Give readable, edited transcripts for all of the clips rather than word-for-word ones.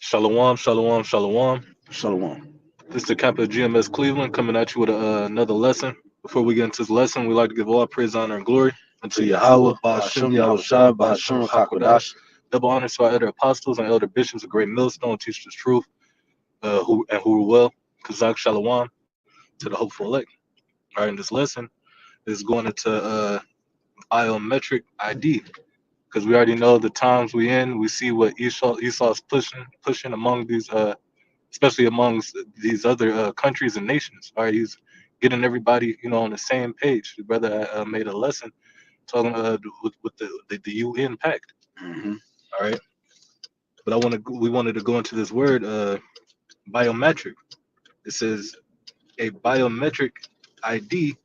Shalom, shalom, shalom. Shalom. This is the Kappa GMS Cleveland coming at you with another lesson. Before we get into this lesson, we like to give all praise, honor, and glory To unto Yahawah, Yahawah, BAHASHAM, BAHASHAM, Yahawashi, Yahawashi, BAHASHAM, BAHASHAM, HAQADASH. HAQADASH. Double honors to our elder apostles and elder bishops, a great millstone, teach the truth, who rule well. Kazak Shalom to the hopeful elect. All right, in this lesson is going into biometric ID because we already know the times we in. We see what Esau's pushing among these especially amongst these other countries and nations. All right, he's getting everybody, on the same page. The brother made a lesson talking with the UN pact. Mm-hmm. All right, but we wanted to go into this word biometric. It says a biometric ID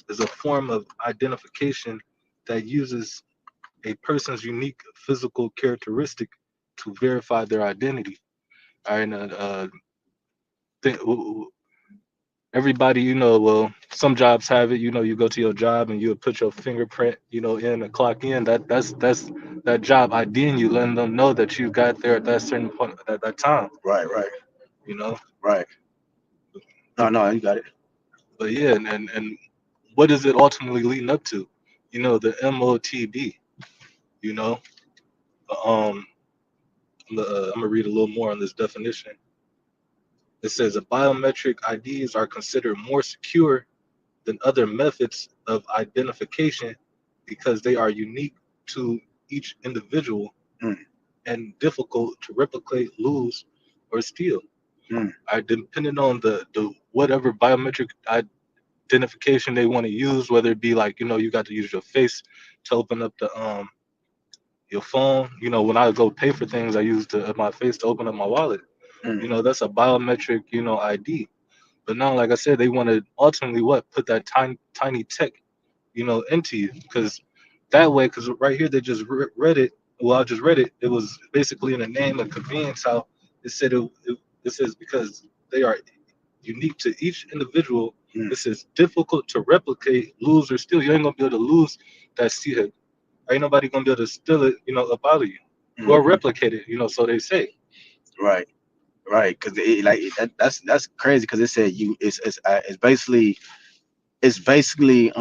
is a form of identification that uses a person's unique physical characteristic to verify their identity. All right, th- everybody, well, some jobs have it. You go to your job and you put your fingerprint, in and clock in. That's that job IDing you, letting them know that you got there at that certain point at that time. Right, right, You know, right. No, no, you got it. but yeah, and what is it ultimately leading up to? The MOTB. You know, um, I'm gonna read a little more on this definition. It says a biometric IDs are considered more secure than other methods of identification because they are unique to each individual Mm, and difficult to replicate, lose, or steal. mm, Depending on the whatever biometric identification they want to use, whether it be like you got to use your face to open up the your phone. When I go pay for things, I use my face to open up my wallet. mm. That's a biometric ID. But now, like I said, they want to ultimately what put that tiny tech into you because that way, because right here they just read it. Well, I just read it. It was basically in the name of convenience how it said it says because they are unique to each individual. Mm, This is difficult to replicate, lose, or steal. You ain't gonna be able to lose that seal. Ain't nobody gonna be able to steal it, up out of you or mm. replicate it. So they say. Right, right. Because that's crazy. Because it said you it's basically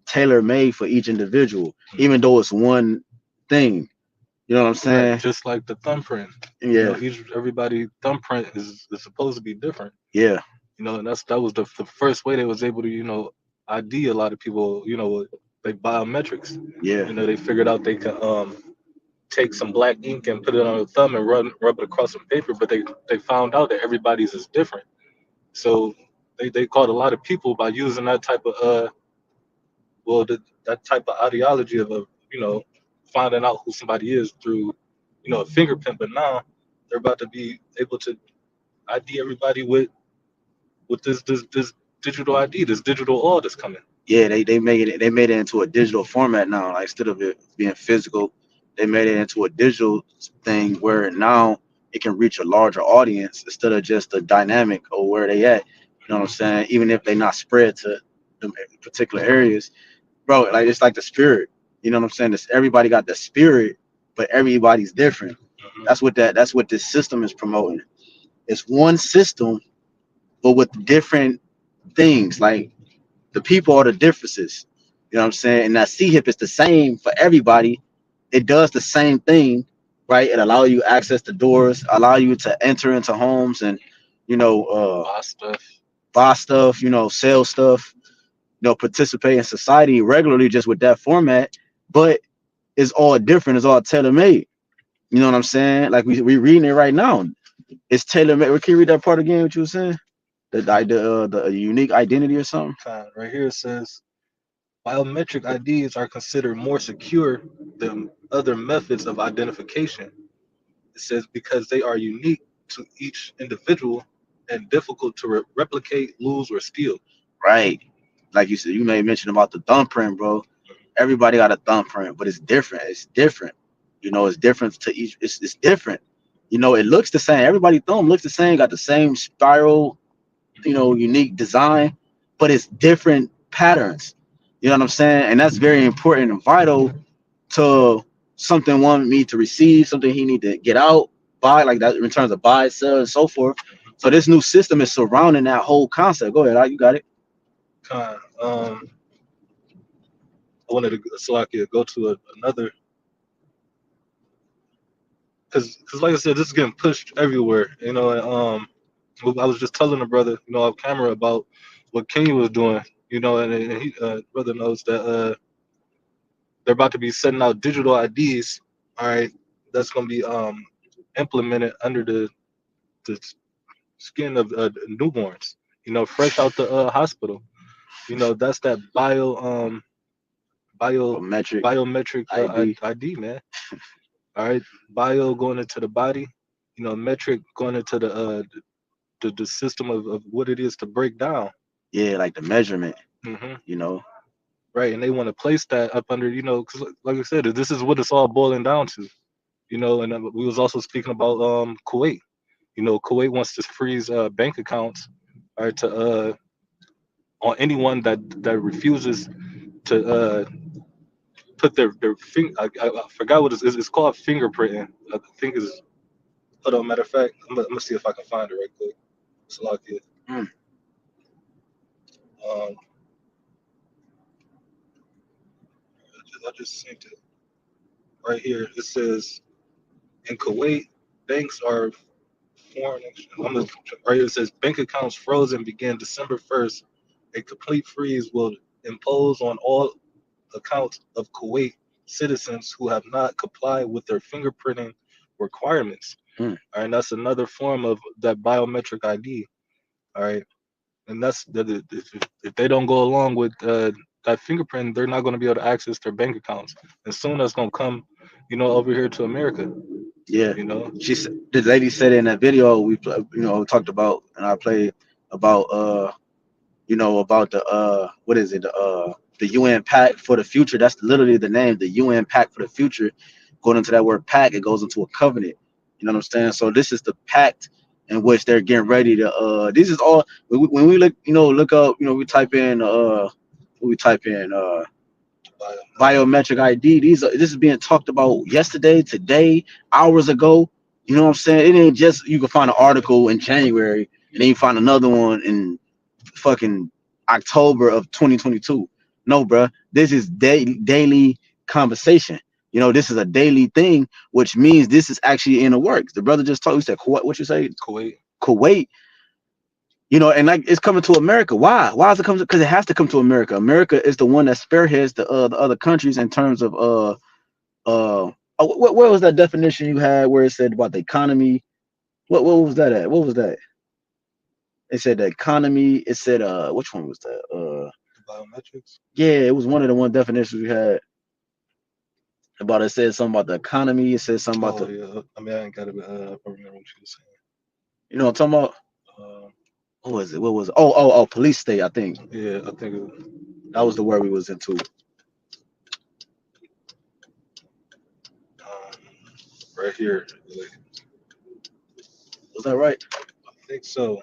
tailor made for each individual, even though it's one thing. You know what I'm Right, saying? just like the thumbprint. Yeah, Everybody thumbprint is supposed to be different. yeah, And that was the first way they was able to ID a lot of people, with like biometrics. yeah. They figured out they could take some black ink and put it on the thumb and rub it across some paper, but they found out that everybody's is different. So they caught a lot of people by using that type of that type of ideology of finding out who somebody is through a fingerprint. But now they're about to be able to ID everybody with this digital ID, this digital all that's coming. Yeah, they made it into a digital format now. Like instead of it being physical, they made it into a digital thing where now it can reach a larger audience instead of just the dynamic or where they at. You know what I'm saying? Even if they not spread to the particular areas, bro. Like it's like the spirit. You know what I'm saying? This everybody got the spirit, but everybody's different. Hmm. That's what this system is promoting. It's one system, but with different things. Like the people are the differences. You know what I'm saying? And that C hip is the same for everybody. It does the same thing, right? It allow you access the doors, allow you to enter into homes and you know Buy stuff. buy stuff, sell stuff, participate in society regularly just with that format. But it's all different. It's all tailor made. You know what I'm saying? Like we reading it right now. It's tailor made. Can you read that part again? What you were saying? The unique identity or something? Right here it says biometric IDs are considered more secure than other methods of identification. It says because they are unique to each individual and difficult to replicate, lose, or steal. Right. Like you said, you made mention about the thumbprint, bro. Everybody got a thumbprint, but it's different. It's different. It's different to each. It's different. It looks the same. Everybody thumb looks the same. Got the same spiral. Unique design, but it's different patterns. You know what I'm saying? And that's very important and vital to something one need to receive, something he need to get out buy, like that in terms of buy, sell, and so forth. So this new system is surrounding that whole concept. Go ahead, you got it. Con. I wanted to so I could go to another because like I said, this is getting pushed everywhere. And I was just telling the brother, off camera about what Kenya was doing. And he brother knows that they're about to be setting out digital IDs. All right, that's gonna be implemented under the skin of newborns. Fresh out the hospital. That's that bio Biometric biometric ID. ID, man. All right, bio going into the body. Metric going into the system of what it is to break down. Yeah, like the measurement. Hmm. You know. Right, and they want to place that up under, because like I said, this is what it's all boiling down to. And we was also speaking about Kuwait. Kuwait wants to freeze bank accounts, all right, to on anyone that refuses to put their finger. I forgot what it's called, fingerprinting. I think is. Hold on, matter of fact, I'm gonna see if I can find it right quick. So like it. Mm. Um, I just seen it right here. It says in Kuwait, banks are foreign. Right here it says bank accounts frozen began December 1st. A complete freeze will impose on all accounts of Kuwait citizens who have not complied with their fingerprinting requirements. Mm. All right, and that's another form of that biometric ID. All right, and that's if they don't go along with that fingerprint, they're not going to be able to access their bank accounts. And soon that's going to come, over here to America. Yeah. You know, The lady said in that video talked about, and I played about about the what is it, the UN Pact for the Future. That's literally the name, the UN Pact for the Future. Going into that word pact, it goes into a covenant. You know what I'm saying? So this is the pact in which they're getting ready to. This is all when we look, look up, we type in biometric ID. This is being talked about yesterday, today, hours ago. You know what I'm saying? It ain't just you can find an article in January and then you find another one in fucking October of 2022. No, bro, this is daily conversation. This is a daily thing, which means this is actually in the works. The brother just talked. He said, "What you say?" Kuwait. Kuwait. And like it's coming to America. Why? Why is it coming? Because it has to come to America. America is the one that spearheads the other countries in terms of what was that definition you had where it said about the economy? What was that at? What was that? It said the economy. It said which one was that? Biometrics. Yeah, it was one of the one definitions we had about. It said something about the economy. It said something about Oh the. yeah, I mean I ain't got to remember what you were saying. You know what I'm talking about? Um, What was it? What was it? Oh, police state. I think yeah, I think that was the word we was into. um, right here. Like, Was that right? I think so.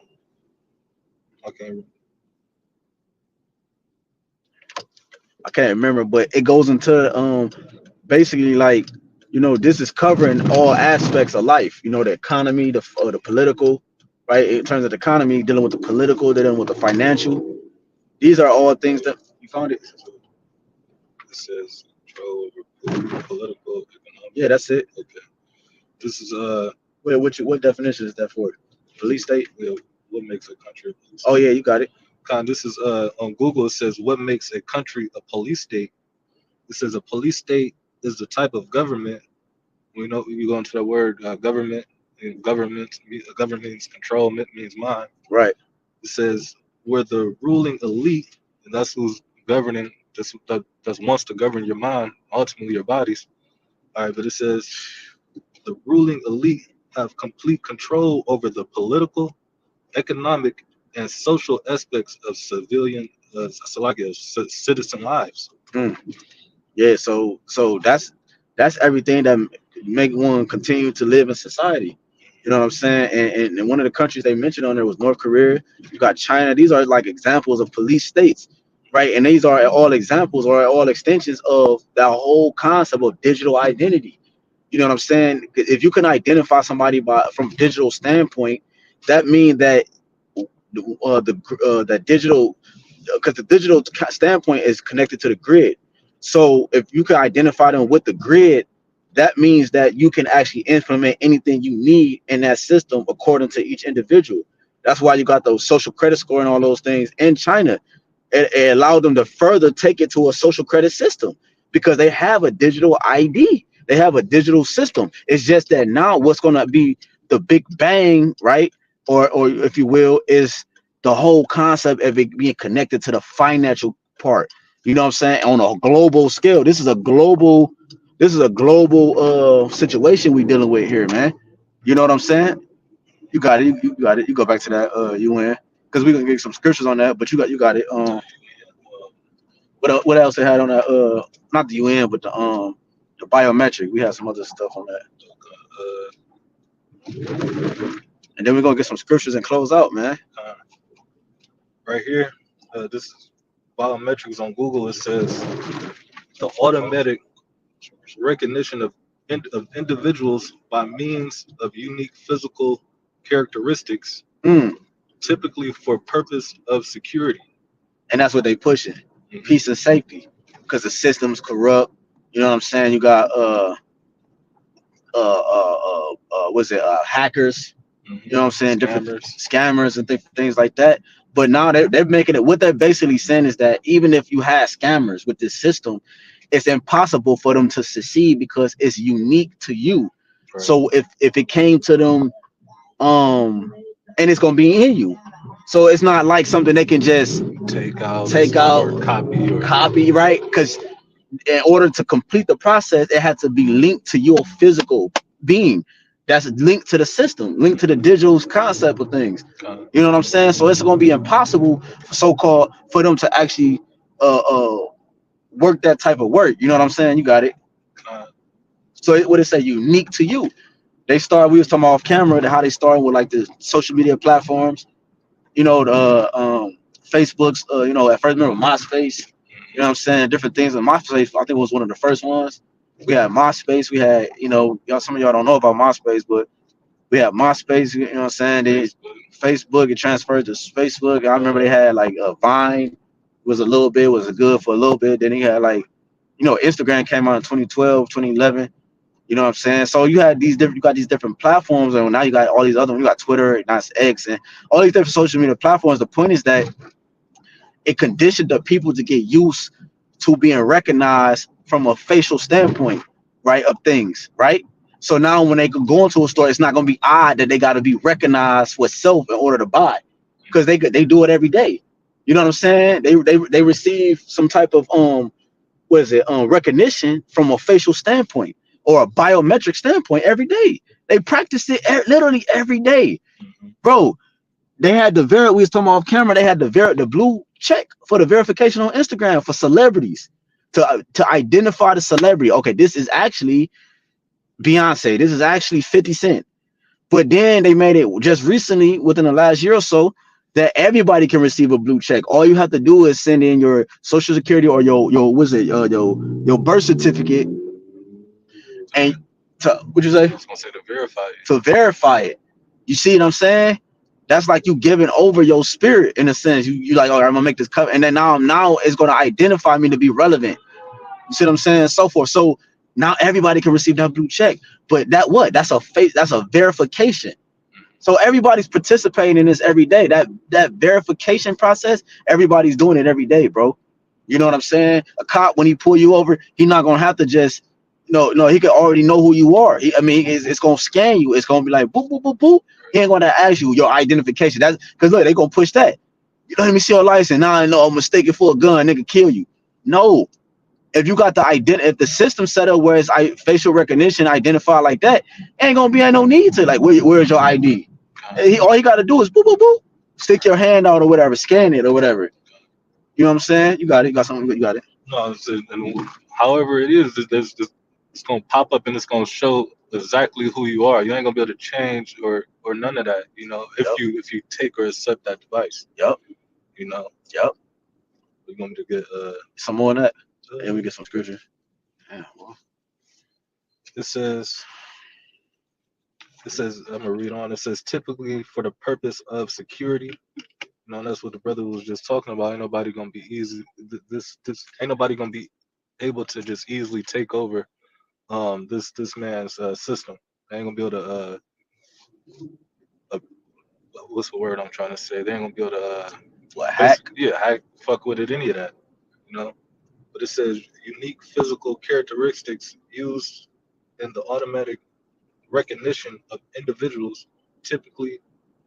Okay. I can't remember, but it goes into basically like this is covering all aspects of life. The economy, the political, right? In terms of the economy, dealing with the political, dealing with the financial. These are all things that you found it. It says control over political, economic. Yeah, that's it. Okay. This is Wait, what definition is that for? Police state. yeah, what makes a country a police Oh state? yeah, you got it. This is on Google. It says what makes a country a police state. It says a police state is the type of government. We know you go into the word government. And government means control. Means mind. Right. It says where the ruling elite, and that's who's governing. That wants to govern your mind, ultimately your bodies. All right, but it says the ruling elite have complete control over the political, economic, and social aspects of civilian, citizen lives. Mm. Yeah. So that's everything that make one continue to live in society. You know what I'm saying? And one of the countries they mentioned on there was North Korea. You got China. These are like examples of police states, right? And these are all examples or all extensions of that whole concept of digital identity. You know what I'm saying? If you can identify somebody by from digital standpoint, that means that that digital, because the digital standpoint is connected to the grid. So if you can identify them with the grid, that means that you can actually implement anything you need in that system according to each individual. That's why you got those social credit score and all those things in China. It allowed them to further take it to a social credit system because they have a digital ID. They have a digital system. It's just that now what's going to be the big bang, right? Or if you will, is the whole concept of it being connected to the financial part. You know what I'm saying? On a global scale. This is a global situation we dealing with here, man. You know what I'm saying? You got it. You got it. You go back to that UN because we're gonna get some scriptures on that, but you got it. What else they had on that? Not the UN, but the biometric. We had some other stuff on that, and then we're gonna get some scriptures and close out, man. Uh, right here, this is biometrics on Google. It says the automatic recognition of individuals by means of unique physical characteristics, Mm. typically for purpose of security. And that's what they pushing, Mhm. peace and safety, because the system's corrupt. You know what I'm saying? You got what's it, hackers. You know what I'm saying? Different Scammers. scammers and things like that. But now they're making it. What they're basically saying is that even if you had scammers with this system, it's impossible for them to succeed because it's unique to you. Right. So if it came to them, and it's gonna be in you, so it's not like something they can just Take out, take or out, copy, or copy, right? Because in order to complete the process, it had to be linked to your physical being. That's linked to the system, linked to the digital concept of things. uh, You know what I'm saying? So it's going to be impossible, so-called, for them to actually work that type of work. You know what I'm saying? You got it. uh, So what it say? Unique to you. They start. We was talking off camera how they started with like the social media platforms. You know, the Facebook's. You know, at first remember MySpace. You know what I'm saying? Different things. And MySpace, I think, was one of the first ones. We had MySpace. We had, y'all. Some of y'all don't know about MySpace, but we had MySpace. You know what I'm saying? They, Facebook. It transferred to Facebook. I remember they had like a Vine. Was a little bit. Was good for a little bit. Then he had like, Instagram came out in 2012, 2011. You know what I'm saying? So you had these different. You got these different platforms, and now you got all these other. You got Twitter, and that's X, and all these different social media platforms. The point is that it conditioned the people to get used to being recognized from a facial standpoint, right, of things, right? So now when they could go into a store, it's not going to be odd that they got to be recognized for self in order to buy, because they do it every day. You know what I'm saying? They receive some type of what is it, recognition from a facial standpoint or a biometric standpoint every day. They practice it literally every day, mhm. bro. They had we was talking off camera. They had the blue check for the verification on Instagram for celebrities to identify the celebrity. Okay, this is actually Beyonce. This is actually 50 Cent. But then they made it just recently, within the last year or so, that everybody can receive a blue check. All you have to do is send in your social security or your what's it your birth certificate, and to what you say, I was gonna say to verify it. to verify it. You see what I'm saying? That's like you giving over your spirit in a sense. You like, all right, I'm gonna make this cut, and then now it's gonna identify me to be relevant. You see what I'm saying? So forth. So now everybody can receive that blue check. But that's a face, that's a verification. So everybody's participating in this every day. That verification process, everybody's doing it every day, bro. You know what I'm saying? A cop, when he pull you over, he's not gonna have to just no, he can already know who you are. I mean, it's gonna scan you. It's gonna be like boop boop boop boop. He ain't gonna ask you your identification. That's because look, they gonna push that. You know, let me see your license. Now I know I'm mistaken for a gun, nigga, kill you. No, if you got the identity, if the system set up where it's facial recognition identify like that, ain't gonna be no need to like where's your ID. All he got to do is boop boop boop, stick your hand out or whatever, scan it or whatever. You know what I'm saying? You got it. You got something. You got it. No, and however it is, it's gonna pop up and it's gonna show exactly who you are. You ain't gonna be able to change or none of that. If Yep. you take or accept that device. Yep. You know, Yep. we're going to get Some more on that, and we get some scripture. Yeah. Well. It says I'm gonna read on. It says typically for the purpose of security. You know, that's what the brother was just talking about. Ain't nobody gonna be easy. This ain't nobody gonna be able to just easily take over this man's system. They ain't gonna be able to uh what's the word I'm trying to say? They ain't gonna be able to What, hack? basically hack fuck with it any of that. You know. But it says unique physical characteristics used in the automatic recognition of individuals, typically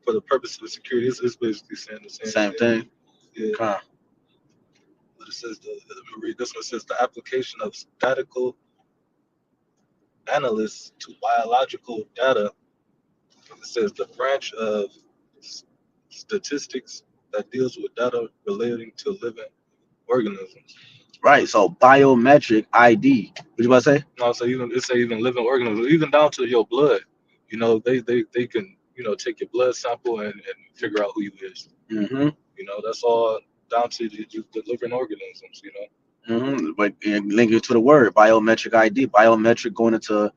for the purpose of security. It's basically saying the same Same thing. thing. Yeah. Con. But it says let me read this one. It says the application of statistical analysis to biological data. It says the branch of statistics that deals with data relating to living organisms. Right. So biometric ID. What you about to say? No, so even it say even living organisms, even down to your blood. You know, they can take your blood sample and figure out who you is. Mm-hmm. You know, that's all down to the living organisms. You know. Mm-hmm. But linking to the word biometric ID, biometric going into,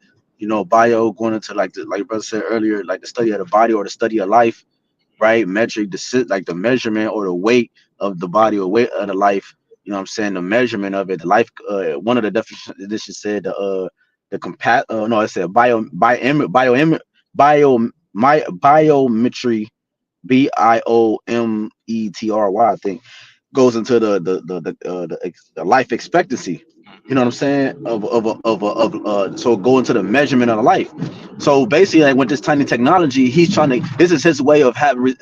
bio going into like your brother said earlier, like the study of the body or the study of life, right? Metric, like the measurement or the weight of the body or weight of the life. You know what I'm saying? The measurement of it, the life. One of the definitions said the compat. No, it said biometry, biometry, I think, goes into the life expectancy. You know what I'm saying? So go into the measurement of the life. So basically, like with this tiny technology, he's trying to. This is his way of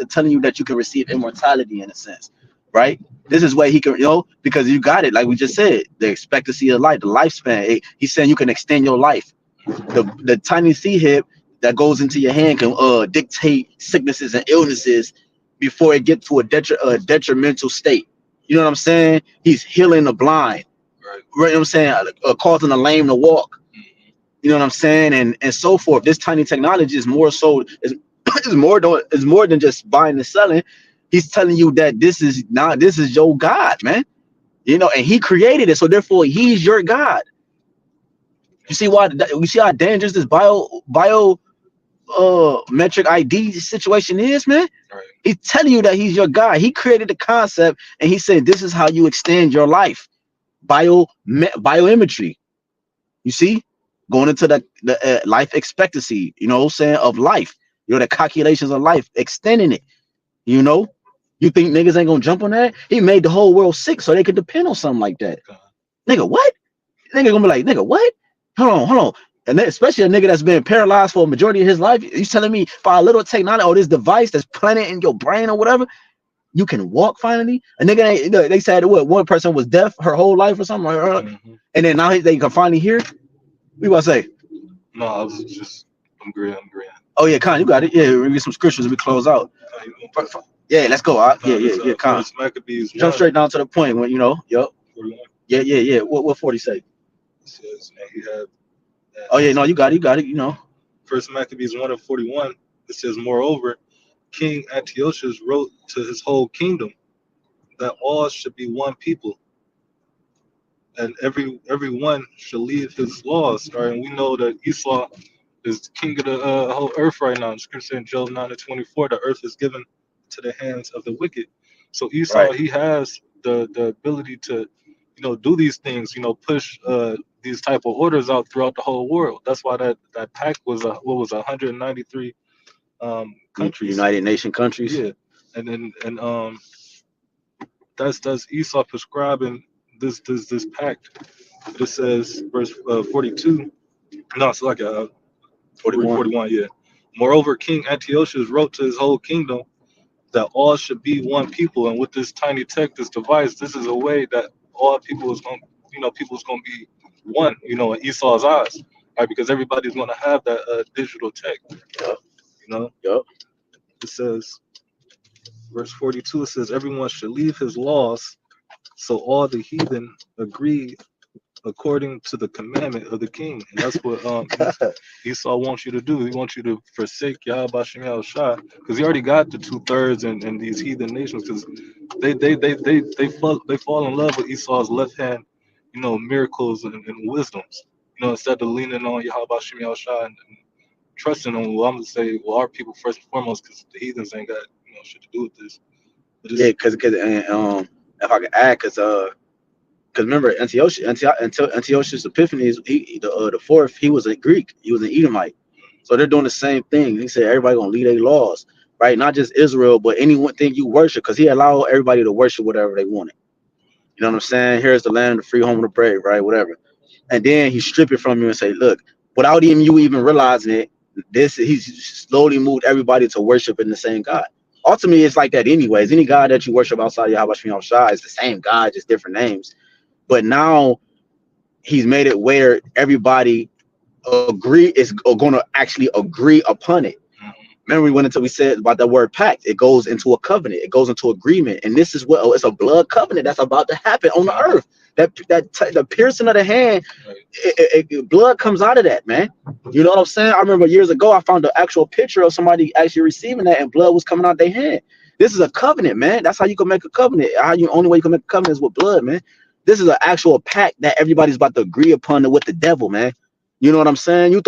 telling you that you can receive immortality in a sense, right? This is where he can, because you got it, like we just said, the expectancy of life, the lifespan. He's saying you can extend your life. The tiny C hip that goes into your hand can dictate sicknesses and illnesses before it get to a detrimental state. You know what I'm saying? He's healing the blind. Right. You know what I'm saying? Causing the lame to walk. Mm-hmm. You know what I'm saying? And so forth. This tiny technology is more so is more than just buying and selling. He's telling you that this is your God, man. And he created it, so therefore he's your God. You see why? You see how dangerous this metric ID situation is, man. Right. He's telling you that he's your God. He created the concept, and he said this is how you extend your life. Biometry. You see, going into the life expectancy. You know what I'm saying, of life. The calculations of life, extending it. You know, you think niggas ain't gonna jump on that? He made the whole world sick so they could depend on something like that. God. Nigga, what? Nigga gonna be like, nigga, what? Hold on. And then, especially a nigga that's been paralyzed for a majority of his life, you telling me by a little technology or this device that's planted in your brain or whatever, you can walk finally? A nigga, they said what, one person was deaf her whole life or something, Mm-hmm. and then now they can finally hear. We about to say, No, I was just I'm agreeing. oh yeah, Con, you got it. Yeah, we get some scriptures and we close out. You gonna Yeah, let's go. Yeah, Con. First Maccabees Jump 1, straight down to the point when yep. 41. Yeah. What 40 say? It says, and he had. Oh yeah, no, you got it. First Maccabees 1 and 41. It says, moreover, King Antiochus wrote to his whole kingdom that all should be one people, and everyone should leave his laws. Right, and we know that Esau is king of the whole earth right now. The scripture in Job 9 and 24, the earth is given to the hands of the wicked. So Esau, Right. he has the ability to, do these things, push these type of orders out throughout the whole world. That's why that pact was what was 193 countries. United Nation countries. Yeah, and that's Esau prescribing this pact. It says verse 42. No, it's like 41. 41, yeah. Moreover, King Antiochus wrote to his whole kingdom that all should be one people, and with this tiny tech, this device, this is a way that all people is going, people's going to be one, in Esau's eyes, right? Because everybody's going to have that digital tech, Yep. you know. Yep. It says, verse 42, it says, everyone should leave his laws, so all the heathen agree according to the commandment of the king. And that's what Esau wants you to do. He wants you to forsake YAHWASHI, because he already got the 2/3 in these heathen nations, because they fall in love with Esau's left hand, miracles and wisdoms. You know, instead of leaning on Yahawashi and trusting on, well, I'm gonna say, well, our people first and foremost, because the heathens ain't got shit to do with this. But Yeah, it's because and if I could add, because remember Antiochus Epiphanes, the fourth, he was a Greek, he was an Edomite, so they're doing the same thing. He said everybody gonna lead their laws, right? Not just Israel, but any one thing you worship, because he allowed everybody to worship whatever they wanted. You know what I'm saying? Here's the land of the free, home of the brave, right? Whatever. And then he strip it from you and say, look, without even you even realizing it, he's slowly moved everybody to worship in the same God. Ultimately, it's like that anyways. Any God that you worship outside of Yahweh Shai is the same God, just different names. But now he's made it where everybody is going to actually agree upon it. Remember, we said about that word pact. It goes into a covenant. It goes into agreement, and this is what it's a blood covenant that's about to happen on the earth. The piercing of the hand, blood comes out of that, man. You know what I'm saying? I remember years ago, I found the actual picture of somebody actually receiving that, and blood was coming out their hand. This is a covenant, man. That's how you can make a covenant. Only way you can make a covenant is with blood, man. This is an actual pact that everybody's about to agree upon with the devil, man. You know what I'm saying?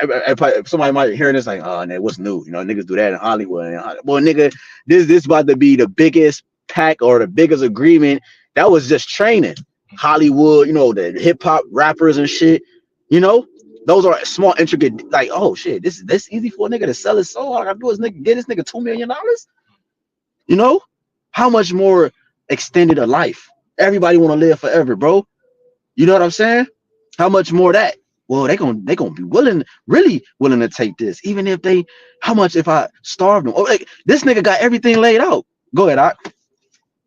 If somebody might hear this like, oh, what's new? You know, niggas do that in Hollywood. Well, nigga, this about to be the biggest pack or the biggest agreement. That was just training. Hollywood, you know, the hip hop rappers and shit. You know, those are small, intricate. Like, oh shit, this easy for a nigga to sell his soul. All I gotta do is get this nigga $2 million. You know, how much more extended a life? Everybody want to live forever, bro. You know what I'm saying? How much more that? Well, they gonna be really willing to take this, even if how much if I starve them? Oh, like this nigga got everything laid out. Go ahead,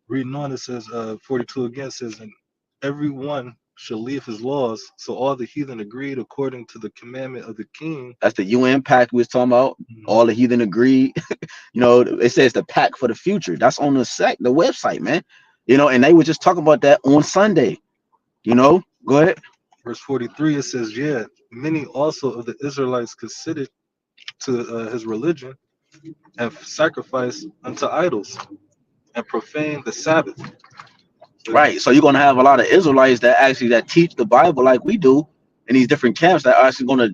reading on. It says 42 again says, and everyone shall leave his laws. So all the heathen agreed according to the commandment of the king. That's the UN pact we was talking about. All the heathen agreed. You know, it says the pact for the future. That's on the website, man. You know, and they were just talking about that on Sunday. You know, go ahead. Verse 43, it says, yeah, many also of the Israelites considered to his religion and sacrificed unto idols and profaned the Sabbath. Right. So you're gonna have a lot of Israelites that teach the Bible like we do in these different camps that are actually gonna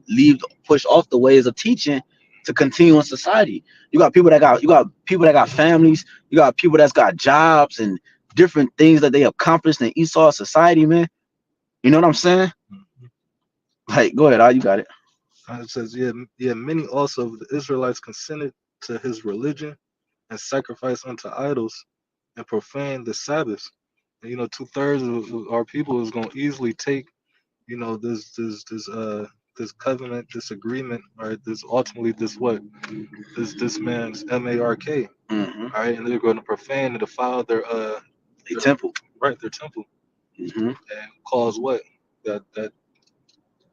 push off the ways of teaching to continue in society. You got people that got families, you got people that's got jobs and different things that they accomplished in Esau society, man. You know what I'm saying? Like, go ahead, you got it. It says, yeah, many also of the Israelites consented to his religion and sacrificed unto idols and profaned the Sabbath. And, 2/3 of our people is going to easily take, this covenant, this agreement, right? This ultimately this man's mark, Mm-hmm. all right, and they're going to profane and defile their temple, right, their temple, mm-hmm. and cause what that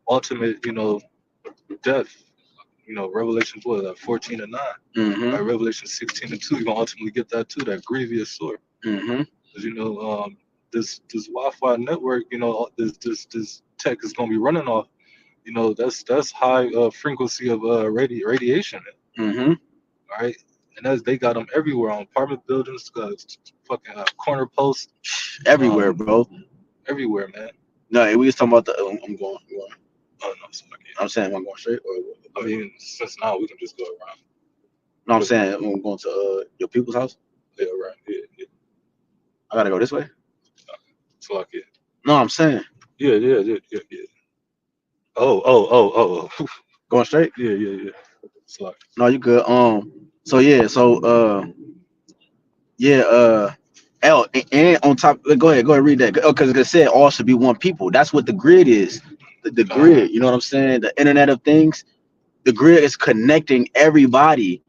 ultimate, death. Revelations 14 and 9. Mm-hmm. By Revelation 16 and 2, you're gonna ultimately get that too, that grievous sword. Mm-hmm. Because this Wi-Fi network, this tech is gonna be running off. That's high frequency of radiation. Mm-hmm. All right, and they got them everywhere on apartment buildings, fucking corner posts, everywhere, bro. Everywhere, man. No, we was talking about the. I'm going. Oh no, sorry. I'm saying I'm going straight. I mean, since now we can just go around. No, I'm saying I'm going to your people's house. Yeah, right. Yeah. I gotta go this way. So like it. No, I'm saying. Yeah. Oh. Going straight. Yeah. It's like. No, you good. So yeah. L and on top. Go ahead. Read that. Oh, because it said all should be one people. That's what the grid is. The grid. You know what I'm saying? The Internet of Things. The grid is connecting everybody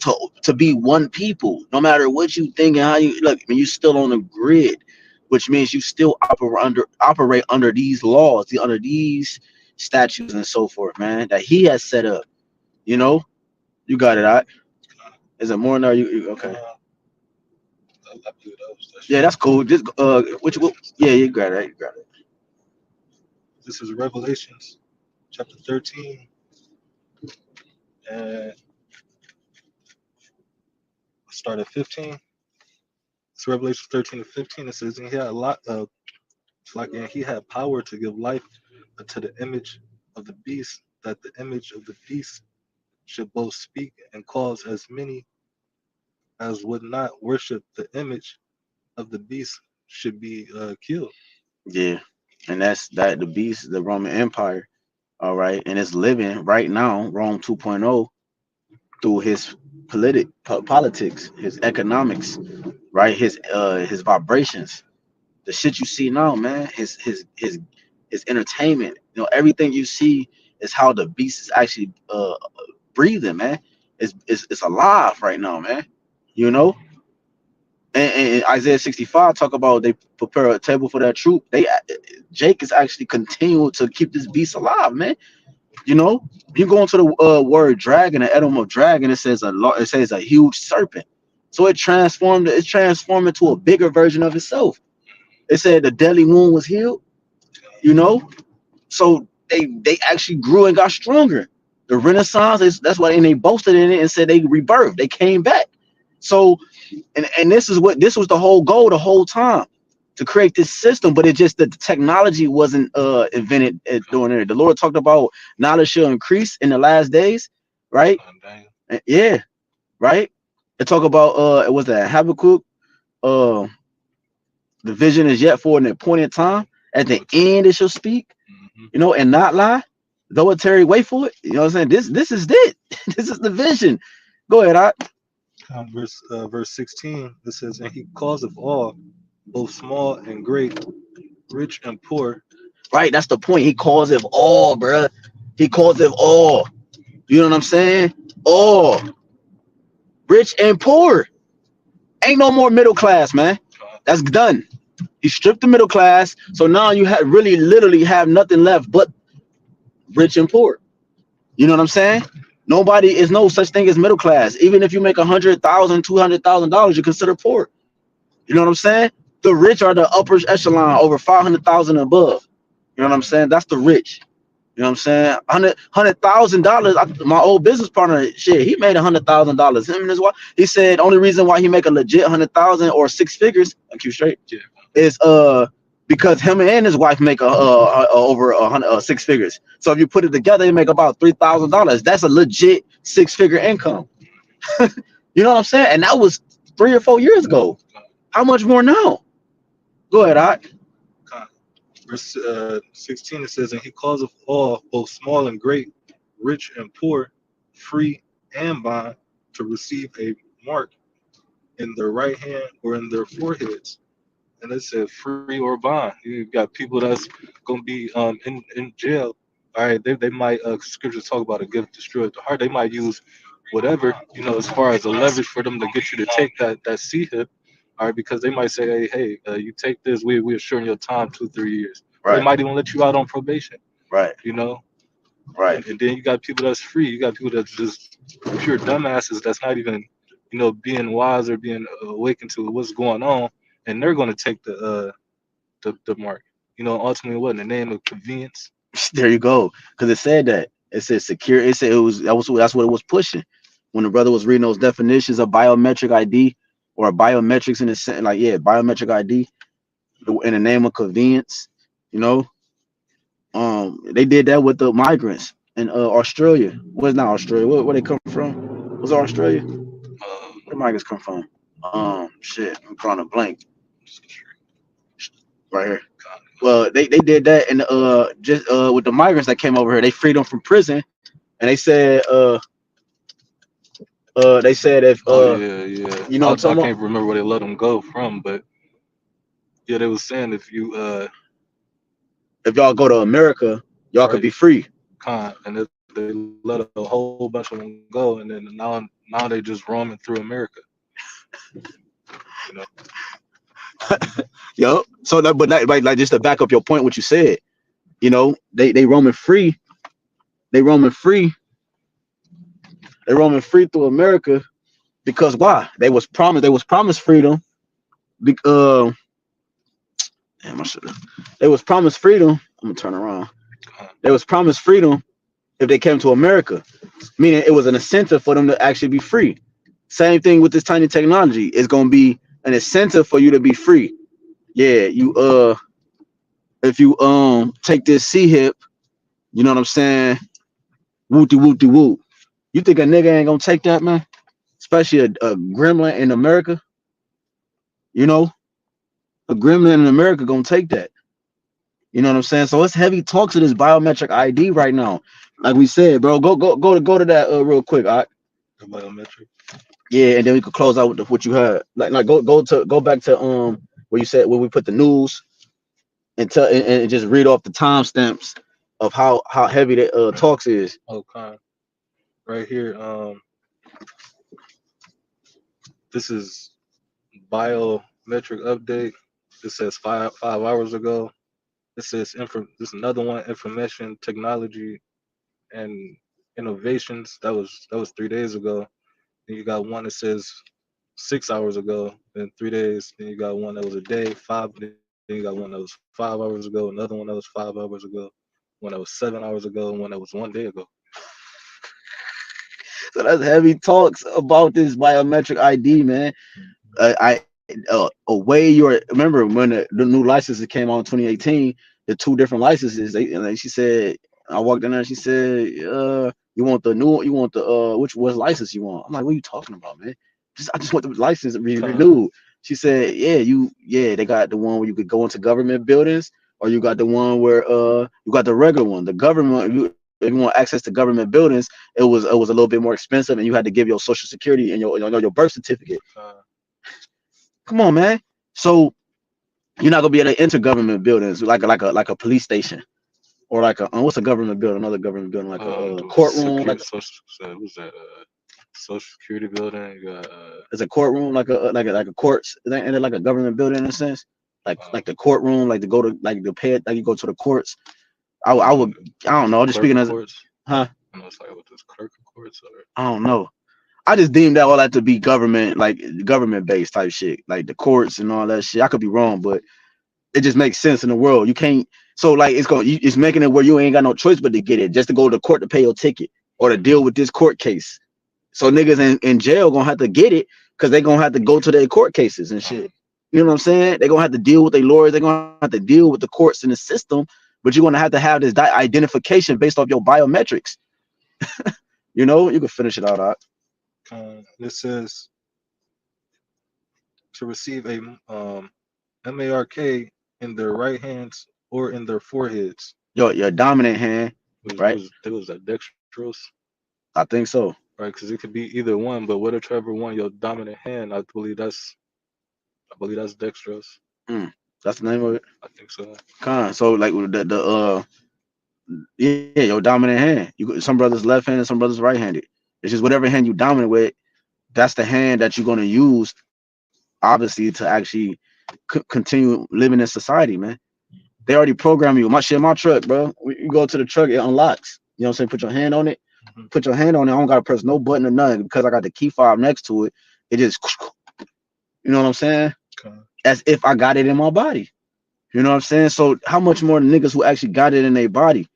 to be one people, no matter what you think and how you look. I mean, you're still on the grid, which means you still operate under these laws, under these statutes and so forth, man. That he has set up. You know, you got it. Out. Is it more now? You okay? Yeah, that's cool. Just yeah, you got it. You got it. This is Revelations chapter 13, and start at 15. It's Revelation 13 and 15. It says, and he had a lot of It's like, and he had power to give life to the image of the beast, that the image of the beast should both speak and cause as many as would not worship the image of the beast should be killed. Yeah, and that's that the beast, the Roman Empire. All right, and it's living right now, Rome 2.0, through his politics, his economics, right? His vibrations, the shit you see now, man. His entertainment. You know, everything you see is how the beast is actually breathing, man. It's alive right now, man. You know, and Isaiah 65 talk about they prepare a table for that troop. Jake is actually continuing to keep this beast alive, man. You know, you go into the word dragon, the etym of dragon, it says a huge serpent. So it's transformed into a bigger version of itself. It said the deadly wound was healed, you know. So they actually grew and got stronger. The Renaissance is that's why, and they boasted in it and said they rebirthed, they came back. So and this was the whole goal the whole time, to create this system, but it just that the technology wasn't invented during it. The Lord talked about knowledge shall increase in the last days, right? Daniel. Yeah, right. It talk about it was that Habakkuk, uh the vision is yet for an appointed time. At the end it shall speak, Mhm. you know, and not lie. Though it tarry, wait for it. You know what I'm saying? This is it. This is the vision. Go ahead, Verse 16, it says, and he causeth all, both small and great, rich and poor. right? That's the point. He calls it all, bruh. He calls it all. You know what I'm saying? All, rich and poor. Ain't no more middle class, man. That's done. He stripped the middle class, so now you have really literally have nothing left but rich and poor. You know what I'm saying? Nobody is no such thing as middle class. Even if you make $100,000, $200,000, you consider poor. You know what I'm saying? The rich are the upper echelon, over 500,000 above. You know what I'm saying? That's the rich. You know what I'm saying? $100,000. My old business partner, shit, he made $100,000. Him and his wife. He said only reason why he make a legit 100,000 or six figures, I keep straight, Yeah. is because him and his wife make over six figures. So if you put it together, they make about $3,000. That's a legit six-figure income. You know what I'm saying? And that was 3 or 4 years ago. How much more now? Go ahead, Ike. Verse 16, it says, and he causeth all, both small and great, rich and poor, free and bond, to receive a mark in their right hand or in their foreheads. And it said free or bond. You've got people that's gonna be in jail. All right, they might scriptures talk about a gift destroyed the heart. They might use whatever, as far as a leverage for them to get you to take that hit. All right, because they might say, hey, you take this, we assuring your time 2 3 years. Or they Right, might even let you out on probation. right, You know, right. and then you got people that's free. You got people that's just pure dumbasses that's not even, being wise or being awakened to what's going on, and they're going to take the mark. Ultimately, what in the name of convenience? There you go. Because it said that. It said secure. It said that's what it was pushing. When the brother was reading those definitions of biometric ID or biometrics in the sense, like yeah, biometric ID in the name of convenience, you know. They did that with the migrants in Australia. Where's not Australia? Where they come from? Was it Australia? Where migrants come from? Shit, I'm drawing a blank right here. Well, they did that and just with the migrants that came over here, they freed them from prison, and they said if Oh yeah, yeah. you know I, what I'm I talking about, can't remember where they let them go from, but yeah, they was saying if you if y'all go to America, y'all could right be free. and if they let a whole bunch of them go, and then now they just roaming through America. You know, Yo, so that but that, like just to back up your point, what you said, they roaming free, they roaming free, they roaming free through America because why? They was promised freedom. Because damn, I should have. They was promised freedom. I'm gonna turn around. uh, They was promised freedom if they came to America, meaning it was an incentive for them to actually be free. Same thing with this tiny technology. It's gonna be an incentive for you to be free. Yeah, if you take this C hip, you know what I'm saying? Wooty wooty woo. You think a nigga ain't gonna take that, man? Especially a gremlin in America, you know, a gremlin in America gonna take that. You know what I'm saying? So it's heavy talks of this biometric ID right now. Like we said, bro, go to that real quick. All right? The biometric. Yeah, and then we could close out with what you heard. Like go back to where you said where we put the news and tell and just read off the timestamps of how heavy the talks is. Okay. Right here. This is biometric update. It says five hours ago. It says this is another one, information technology and innovations. That was 3 days ago. Then you got one that says 6 hours ago. Then 3 days. Then you got one that was a day, five. Then you got one that was 5 hours ago. Another one that was 5 hours ago. One that was 7 hours ago. And one that was one day ago. So that's heavy talks about this biometric ID, man. A way your remember when the new licenses came out in 2018, the two different licenses. She said, I walked in there. She said, you want the new, you want the which was license you want? I'm like, what are you talking about, man? I just want the license to be renewed. She said, yeah, they got the one where you could go into government buildings, or you got the one where you got the regular one. The government, if you want access to government buildings, it was a little bit more expensive, and you had to give your social security and your birth certificate. Come on, man. So you're not gonna be able to enter government buildings like a police station or like a what's a government building? Another government building like a courtroom. Like Was that social security building? You got it's a courtroom like a courts. And like a government building in a sense. Like the courtroom, like to go to like the pay, like you go to the courts. I would I don't know. Just speaking as courts. huh? I know it's like what this clerk of courts or I don't know. I just deemed that all that to be government, like government based type shit, like the courts and all that shit. I could be wrong, but it just makes sense in the world. You can't. So like it's making it where you ain't got no choice but to get it, just to go to court to pay your ticket or to deal with this court case. So niggas in jail gonna have to get it because they gonna have to go to their court cases and shit. You know what I'm saying? They gonna have to deal with their lawyers. They gonna have to deal with the courts and the system. But you're gonna have this identification based off your biometrics. You know, you can finish it out. this says to receive a MARK in their right hands or in their foreheads. Your dominant hand, right? It was a dextrose, I think so. right? Because it could be either one, but whatever one your dominant hand, I believe that's dextrose. That's the name of it. I think so. So like with yeah, your dominant hand. Some brothers left handed, some brothers right handed. It's just whatever hand you dominant with, that's the hand that you're gonna use, obviously, to actually continue living in society, man. They already program you. My truck, bro. You go to the truck, it unlocks. You know what I'm saying? Put your hand on it. Put your hand on it. I don't gotta press no button or nothing because I got the key fob next to it. It just, you know what I'm saying? Okay. As if I got it in my body. You know what I'm saying? So how much more the niggas who actually got it in their body?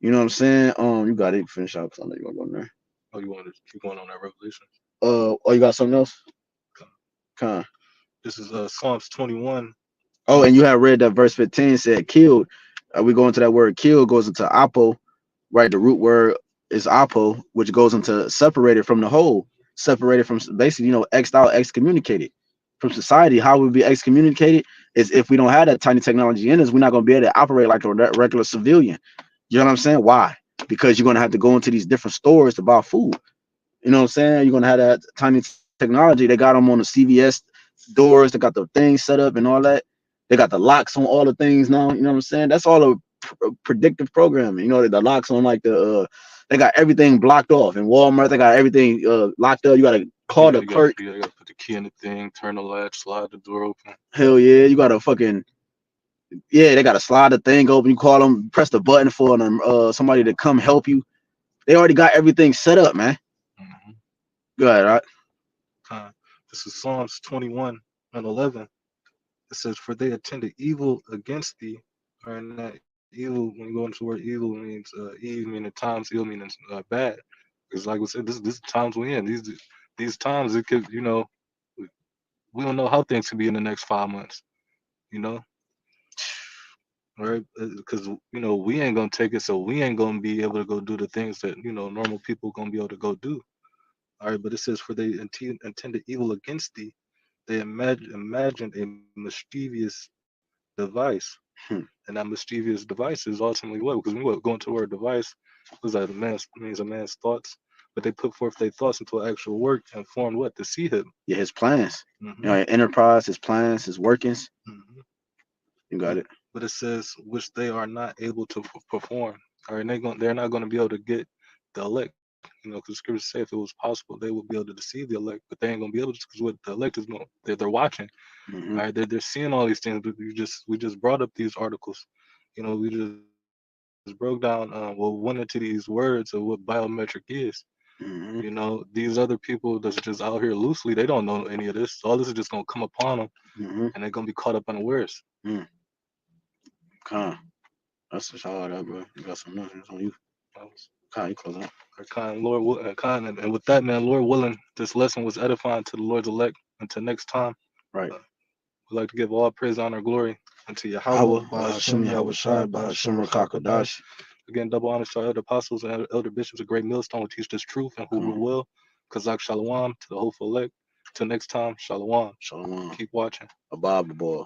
You know what I'm saying? You got it. Finish out because I know you're gonna go in there. Oh, you want to keep going on that revelation? Oh, you got something else? Okay. Con. This is Psalms 21. Oh, and you have read that verse 15 said killed. We go into that word killed goes into apo, right? The root word is apo, which goes into separated from the whole, separated from basically, exiled, excommunicated from society. How we be excommunicated is if we don't have that tiny technology in us, we're not going to be able to operate like a regular civilian. You know what I'm saying? Why? Because you're going to have to go into these different stores to buy food. You know what I'm saying? You're going to have that tiny technology. They got them on the CVS doors. They got the things set up and all that. They got the locks on all the things now. You know what I'm saying? That's all a predictive programming. You know, the locks on like they got everything blocked off. In Walmart, they got everything locked up. You got to call the clerk. You gotta put the key in the thing, turn the latch, slide the door open. Hell yeah, you got to fucking they got to slide the thing open. You call them, press the button for them, somebody to come help you. They already got everything set up, man. Mm-hmm. Go ahead, right? This is Psalms 21 and 11. It says, "For they attended evil against thee," and that evil, when you go into the word evil, means Eve meaning times, ill meaning bad. Because like we said, this times we in. These times it could, we don't know how things could be in the next 5 months. You know, right? Because we ain't gonna take it, so we ain't gonna be able to go do the things that normal people gonna be able to go do. All right, but it says, for they intended evil against thee, they imagined a mischievous device, Hmm. and that mischievous device is ultimately what? Because we go into the word device, was that means a man's thoughts, but they put forth their thoughts into actual work and formed what? To see him. Yeah, his plans. Hmm. His enterprise, his plans, his workings. Hmm. You got But it. but it says which they are not able to perform. All right, they're not going to be able to get the elect. Because scriptures say if it was possible, they would be able to deceive the elect, but they ain't gonna be able to, because what the elect is going, they're watching. Hmm. All right, they're seeing all these things. But we just brought up these articles. We just broke down, went into these words of what biometric is. Hmm. These other people that's just out here loosely, they don't know any of this. All this is just gonna come upon them, Hmm. and they're gonna be caught up unawares. Mm. Con. That's just hard up, bro. You got some nothing on you. Con, you close up. Kind Lord, and with that, man, Lord willing, this lesson was edifying to the Lord's elect. Until next time, Right. uh, we'd like to give all praise, honor, glory unto Yahweh, Yahweh, BAHASHAM, BAHASHAM, YAHAWASHI, YAHAWASHI, BAHASHAM, BAHASHAM, HAQADASH. HAQADASH. Again, double honors to our elder apostles and elder bishops. A great millstone will teach this truth and who Con. will. Kazak Shalom to the hopeful elect. Till next time, Shalom. Shalom. Keep watching. A Bible boy.